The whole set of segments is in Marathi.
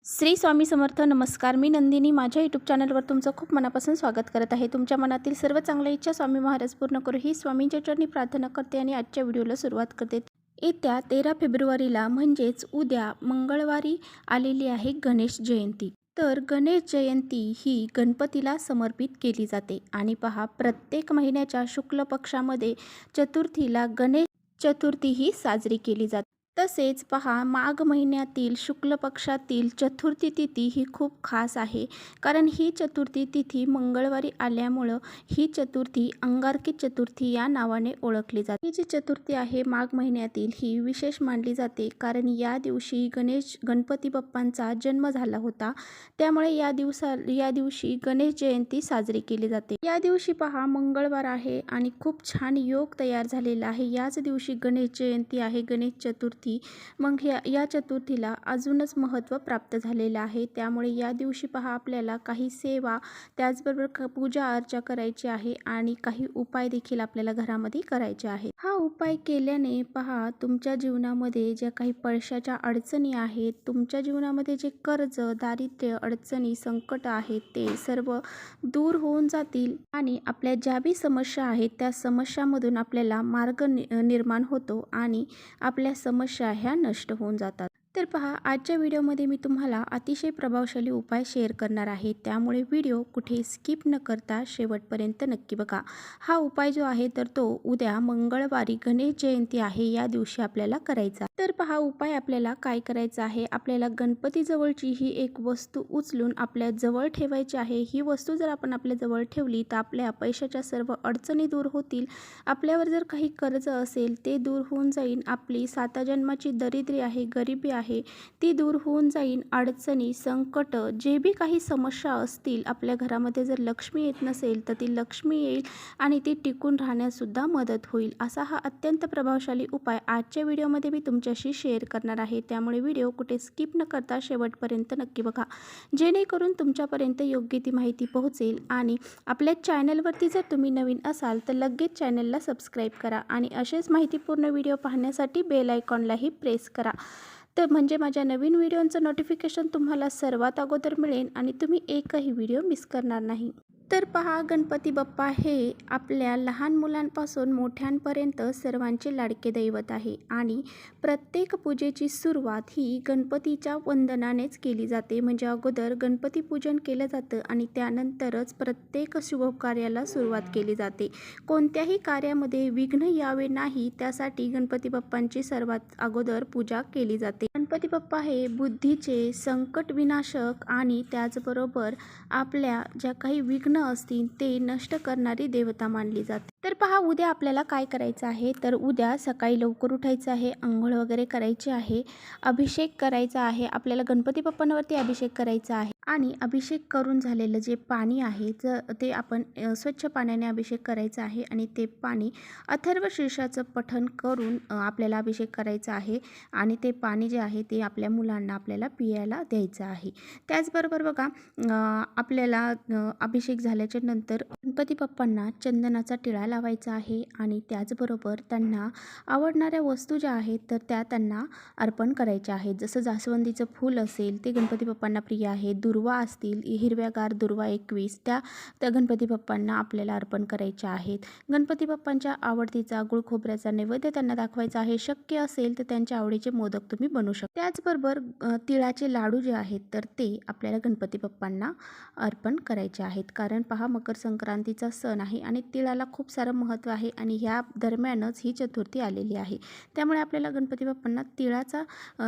श्री स्वामी समर्थ. नमस्कार, मी नंदिनी. माझ्या यूट्यूब चॅनलवर तुमचं खूप मनापासून स्वागत करत आहे. तुमच्या मनातील सर्व चांगल्या इच्छा स्वामी महाराज पूर्ण करू ही स्वामींच्या चरणी प्रार्थना करते आणि आजच्या व्हिडिओला सुरुवात करते. येत्या 13 फेब्रुवारीला म्हणजेच उद्या मंगळवारी आलेली आहे गणेश जयंती. तर गणेश जयंती ही गणपतीला समर्पित केली जाते आणि पहा, प्रत्येक महिन्याच्या शुक्ल पक्षामध्ये चतुर्थीला गणेश चतुर्थी ही साजरी केली जाते. तसेच पहा, माघ महिन्यातील शुक्ल पक्षातील चतुर्थी तिथी ही खूप खास आहे, कारण ही चतुर्थी तिथी मंगळवारी आल्यामुळं ही चतुर्थी अंगारकी चतुर्थी या नावाने ओळखली जाते. ही जी चतुर्थी आहे माघ महिन्यातील ही विशेष मानली जाते, कारण या दिवशी गणपती बाप्पांचा जन्म झाला होता. त्यामुळे या दिवशी गणेश जयंती साजरी केली जाते. या दिवशी पहा, मंगळवार आहे आणि खूप छान योग तयार झालेला आहे. याच दिवशी गणेश जयंती आहे, गणेश चतुर्थी. मग या चतुर्थीला अजूनच महत्त्व प्राप्त झालेलं आहे. त्यामुळे या दिवशी पहा, आपल्याला काही सेवा त्याचबरोबर पूजा अर्चा करायची आहे आणि काही उपाय देखील आपल्याला घरामध्ये करायचे आहे. हा उपाय केल्याने पहा, तुमच्या जीवनामध्ये ज्या काही पैशाच्या अडचणी आहेत, तुमच्या जीवनामध्ये जे कर्ज, दारिद्र्य, अडचणी, संकट आहेत ते सर्व दूर होऊन जातील आणि आपल्या ज्या बी समस्या आहेत त्या समस्यामधून आपल्याला मार्ग निर्माण होतो आणि आपल्या समस्या ह्या नष्ट होऊन जातात. तर पहा, आजच्या व्हिडिओमध्ये मी तुम्हाला अतिशय प्रभावशाली उपाय शेअर करणार आहे. त्यामुळे व्हिडिओ कुठे स्किप न करता शेवटपर्यंत नक्की बघा. हा उपाय जो आहे तर तो उद्या मंगळवारी गणेश जयंती आहे या दिवशी आपल्याला करायचा. तर पहा, उपाय आपल्याला काय करायचा आहे. आपल्याला गणपती जवळची ही एक वस्तू उचलून आपल्या जवळ ठेवायची आहे. ही वस्तू जर आपण आपल्या जवळ ठेवली तर आपल्या पैशाच्या सर्व अडचणी दूर होतील. आपल्यावर जर काही कर्ज असेल ते दूर होऊन जाईल. आपली 7 जन्माची दरिद्री आहे, गरिबी आहे ती दूर होऊन जाईल. अडचणी, संकट, जे बी काही समस्या असतील, आपल्या घरामध्ये जर लक्ष्मी येत नसेल तर ती लक्ष्मी येईल आणि ती टिकून राहण्यास सुद्धा मदत होईल. असा हा अत्यंत प्रभावशाली उपाय आजच्या व्हिडिओमध्ये मी तुमच्याशी शेअर करणार आहे. त्यामुळे व्हिडिओ कुठे स्किप न करता शेवटपर्यंत नक्की बघा, जेणेकरून तुमच्यापर्यंत योग्य ती माहिती पोहोचेल. आणि आपल्या चॅनलवरती जर तुम्ही नवीन असाल तर लगेच चॅनलला सबस्क्राईब करा आणि असेच माहितीपूर्ण व्हिडिओ पाहण्यासाठी बेल आयकॉनलाही प्रेस करा, तर म्हणजे माझ्या नवीन व्हिडिओचं नोटिफिकेशन तुम्हाला सर्वात अगोदर मिळेल आणि तुम्ही एकही व्हिडिओ मिस करणार नाही. तर पहा, गणपती बाप्पा हे आपल्या लहान मुलांपासून मोठ्यांपर्यंत सर्वांचे लाडके दैवत आहे आणि प्रत्येक पूजेची सुरुवात ही गणपतीच्या वंदनानेच केली जाते. म्हणजे अगोदर गणपती पूजन केलं जातं आणि त्यानंतरच प्रत्येक शुभकार्याला सुरुवात केली जाते. कोणत्याही कार्यामध्ये विघ्न यावे नाही त्यासाठी गणपती बाप्पांची सर्वात अगोदर पूजा केली जाते. गणपती बाप्पा हे बुद्धीचे संकट विनाशक आणि त्याचबरोबर आपल्या ज्या काही विघ्न असतील ते नष्ट करणारी देवता मानली जाते. तर पहा, उद्या आपल्याला काय करायचं आहे. तर उद्या सकाळी लवकर उठायचं आहे, अंघोळ वगैरे करायची आहे, अभिषेक करायचा आहे. आपल्याला गणपती बाप्पांवरती अभिषेक करायचा आहे आणि अभिषेक करून झालेलं जे पाणी आहे ते आपण स्वच्छ पाण्याने अभिषेक करायचा आहे आणि ते पाणी अथर्व शीर्षाचं पठण करून आपल्याला अभिषेक करायचा आहे आणि ते पाणी जे आहे ते आपल्या मुलांना आपल्याला पियायला द्यायचं आहे. त्याचबरोबर बघा, आपल्याला अभिषेक झाल्याच्या नंतर गणपती बाप्पांना चंदनाचा टिळा लावायचा आहे आणि त्याचबरोबर त्यांना आवडणाऱ्या वस्तू ज्या आहेत तर त्या त्यांना अर्पण करायच्या आहेत. जसं जास्वंदीचं फूल असेल ते गणपती बाप्पांना प्रिय आहे, दुर्वा असतील, हिरव्यागार दुर्वा 21 त्या गणपती बाप्पांना आपल्याला अर्पण करायच्या आहेत. गणपती बाप्पांच्या आवडतीचा गुळ खोबऱ्याचा नैवेद्य त्यांना दाखवायचा आहे. शक्य असेल तर त्यांच्या आवडीचे मोदक तुम्ही बनवू शकता. त्याचबरोबर तिळाचे लाडू जे आहेत तर ते आपल्याला गणपती बाप्पांना अर्पण करायचे आहेत. कारण पहा, मकर संक्रांतीचा सण आहे आणि तिळाला खूप सारं महत्त्व आहे आणि ह्या दरम्यानच ही चतुर्थी आलेली आहे. त्यामुळे आपल्याला गणपती बाप्पांना तिळाचा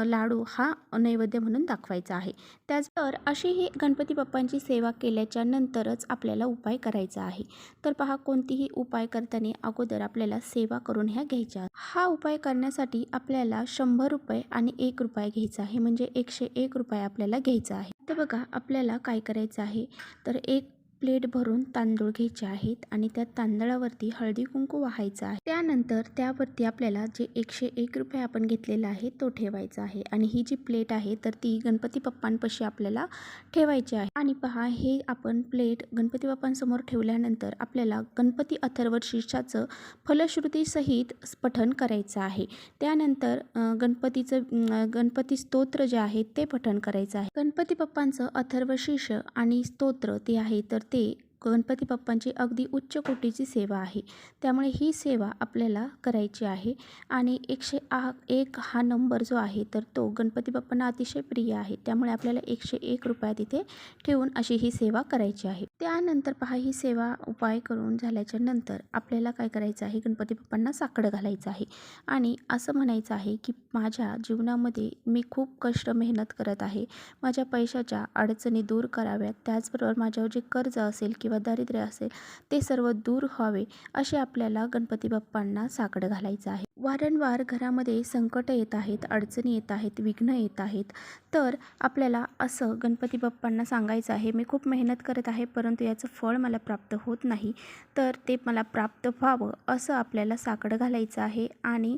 लाडू हा नैवेद्य म्हणून दाखवायचा आहे. त्याचबरोबर अशी ही गणपती बाप्पांची सेवा केल्याच्या नंतरच आपल्याला उपाय करायचा आहे. तर पहा, कोणतीही उपाय करताना अगोदर आपल्याला सेवा करून ह्या घ्यायच्या. हा उपाय करण्यासाठी आपल्याला 100 रुपये आणि 1 रुपया घ्यायचा आहे, म्हणजे 101 रुपये आपल्याला घ्यायचा आहे. तर बघा, आपल्याला काय करायचं आहे तर एक प्लेट भरून तांदूळ घ्यायचे आहेत आणि त्या तांदळावरती हळदी कुंकू वाहायचं आहे। त्यानंतर त्यावरती आपल्याला जे 101 रुपये आपण घेतलेला आहे तो ठेवायचा आहे आणि ही जी प्लेट आहे तर ती गणपती बाप्पांपाशी आपल्याला ठेवायची आहे। आणि पहा, हे आपण प्लेट गणपती बाप्पांसमोर ठेवल्यानंतर आपल्याला गणपती अथर्वशीर्षाचं फलश्रुती सहित पठण करायचं आहे। त्यानंतर गणपती स्तोत्र जे आहे ते पठण करायचं आहे। गणपती बाप्पांचं अथर्वशीर्ष आणि स्तोत्र ते आहे तर ते गणपती बाप्पांची अगदी उच्च कोटीची सेवा आहे, त्यामुळे ही सेवा आपल्याला करायची आहे। आणि 101 हा नंबर जो आहे तर तो गणपती बाप्पांना अतिशय प्रिय आहे, त्यामुळे आपल्याला 101 रुपये तिथे ठेवून अशी ही सेवा करायची आहे। त्यानंतर पहा, ही सेवा उपाय करून झाल्याच्या नंतर आपल्याला काय करायचं आहे, गणपती बाप्पांना साकडं घालायचं आहे आणि असं म्हणायचं आहे की माझ्या जीवनामध्ये मी खूप कष्ट मेहनत करत आहे, माझ्या पैशाच्या अडचणी दूर कराव्यात, त्याचबरोबर माझ्यावर जे कर्ज असेल किंवा दारिद्र्य असेल ते सर्व दूर व्हावे, असे आपल्याला गणपती बाप्पांना साकडं घालायचं आहे। वारंवार घरामध्ये संकट येत आहेत, अडचणी येत आहेत, विघ्न येत आहेत, तर आपल्याला असं गणपती बाप्पांना सांगायचं आहे, मी खूप मेहनत करत आहे परंतु याचं फळ मला प्राप्त होत नाही, तर ते मला प्राप्त व्हावं असं आपल्याला साकडं घालायचं आहे। आणि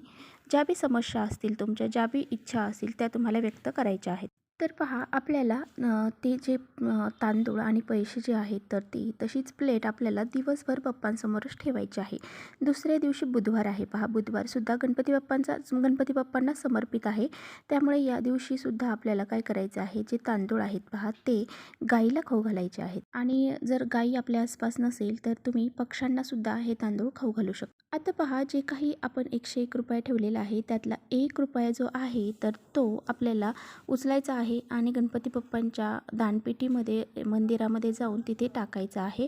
ज्या बी समस्या असतील, तुमच्या ज्या बी इच्छा असतील त्या तुम्हाला व्यक्त करायच्या आहेत। तर पहा, आपल्याला ते जे तांदूळ आणि पैसे जे आहेत तर ती तशीच प्लेट आपल्याला दिवसभर बाप्पांसमोरच ठेवायची आहे। दुसऱ्या दिवशी बुधवार आहे, पहा बुधवारसुद्धा गणपती बाप्पांना समर्पित आहे, त्यामुळे या दिवशीसुद्धा आपल्याला काय करायचं आहे, जे तांदूळ आहेत पहा ते गाईला खाऊ घालायचे आहेत। आणि जर गाई आपल्या आसपास नसेल तर तुम्ही पक्ष्यांनासुद्धा हे तांदूळ खाऊ घालू शकता। आता पहा, जे काही आपण 101 रुपये ठेवलेला आहे त्यातला 1 रुपया जो आहे तर तो आपल्याला उचलायचा आहे आणि गणपती बाप्पांच्या दानपेटीमध्ये मंदिरामध्ये जाऊन तिथे टाकायचं आहे।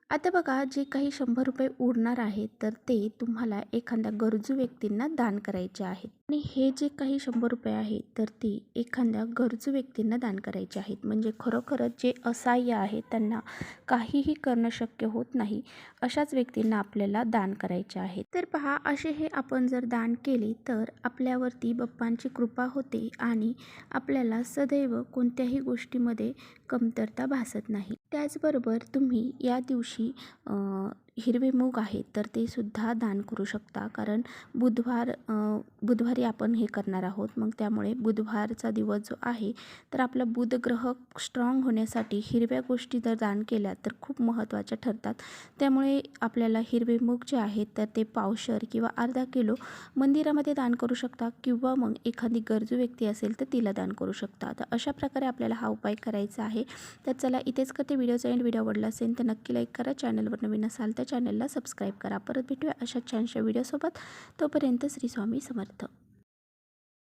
आता बघा, जे काही 100 रुपये उरणार आहेत तर ते तुम्हाला एखाद्या गरजू व्यक्तींना दान करायचे आहेत। आणि हे जे काही 100 रुपये आहेत तर ते एखाद्या गरजू व्यक्तींना दान करायचे आहेत, म्हणजे खरोखरच जे असहाय्य आहे, त्यांना काहीही करणं शक्य होत नाही, अशाच व्यक्तींना आपल्याला दान करायचे आहे। तर पहा, असे हे आपण जर दान केले तर आपल्यावरती बाप्पांची कृपा होते आणि आपल्याला सदैव कोणत्याही गोष्टीमध्ये कमतरता भासत नाही। त्याचबरोबर तुम्ही या दिवशी हिरवे मूग आहेत तर ते सुद्धा दान करू शकता, कारण बुधवारी आपण हे करणार आहोत, मग त्यामुळे बुधवारचा दिवस जो आहे तर आपला बुध ग्रह स्ट्रॉंग होण्यासाठी हिरव्या गोष्टी जर दान केल्या तर खूप महत्त्वाच्या ठरतात। त्यामुळे आपल्याला हिरवे मूग जे आहेत तर ते पावशर किंवा अर्धा किलो मंदिरामध्ये दान करू शकता किंवा मग एखादी गरजू व्यक्ती असेल तर तिला दान करू शकता। तर अशा प्रकारे आपल्याला हा उपाय करायचा आहे। तर चला, इथेच करते व्हिडिओचा एंड। व्हिडिओ आवडला असेल तर नक्की लाईक करा, चॅनलवर नवीन असाल तर चॅनलला सबस्क्राईब करा। परत भेटूया अशा छानशा व्हिडिओसोबत, तोपर्यंत श्री स्वामी समर्थ।